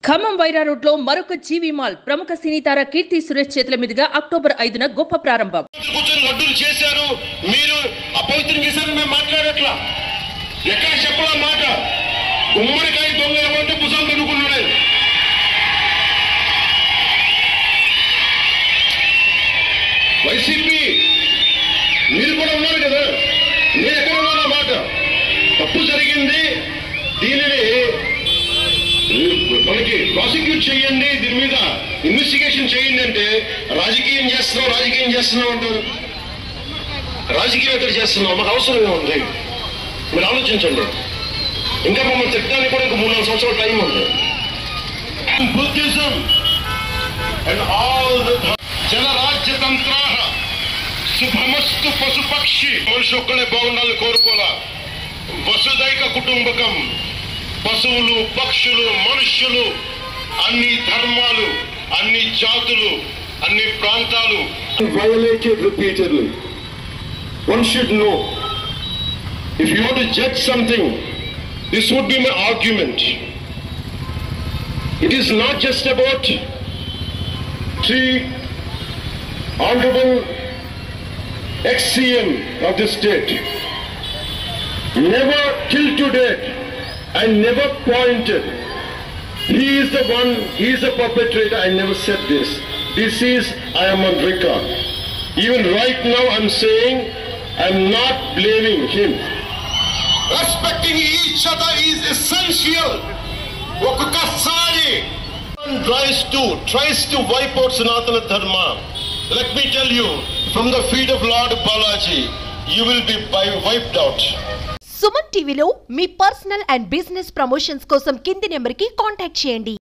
Khammam Wyra road లో మరొక జీవి mall ప్రముఖ సినీ తార కీర్తి సురేష్ చేతుల మీదుగా అక్టోబర్ 5న గొప్ప ప్రారంభం. కూర్చొని లడ్డూలు చేశారు, మీరు అపవిత్రం చేశారు, మేము మాట్లాడట్లా. ఎక్కడ చెప్పలా మాట. గుమ్మడికాయ దొంగ ఏమంటే భుజం కనుక్కున్నాడు. వైసీపీ మీరు కూడా ఉన్నారు కదా, నేను ఎక్కడ ఉన్నాను మాట. తప్పు జరిగింది, దీనిని మనకి ప్రాసిక్యూట్ చేయండి, దీని మీద ఇన్వెస్టిగేషన్ చేయండి అంటే రాజకీయం చేస్తున్నాం అంటారు. రాజకీయం ఎక్కడ చేస్తున్నాం? మాకు అవసరమే ఉంది. మీరు ఆలోచించండి. ఇంకా మమ్మల్ని తిట్టడానికి కూడా ఇంకా 3-4 సంవత్సరాల టైం ఉంది. బుద్ధిజం అండ్ ఆల్ జనరాజ్యతంత్ర శుభమస్తు పశుపక్షి. మనిషి ఒక్కడే బాగుండాలని కోరుకోలా. వసుదైక కుటుంబకం. పశువులు, పక్షులు, మనుష్యులు, అన్ని ధర్మాలు, అన్ని జాతులు, అన్ని ప్రాంతాలు. Violated repeatedly. One should know, if you want to judge something, this would be my argument. It is not just about 3 honorable ex-CM of the state. Never till today, I never pointed. He is the one, he is the perpetrator. I never said this. This is, I am on record. Even right now I'm saying, I'm not blaming him. Respecting each other is essential. Okakasari tries to wipe out Sanatana Dharma. Let me tell you, from the feet of Lord Balaji, you will be wiped out. Suman టీవీలో మీ personal and business promotions కోసం కింది నెంబర్కి contact చేయండి.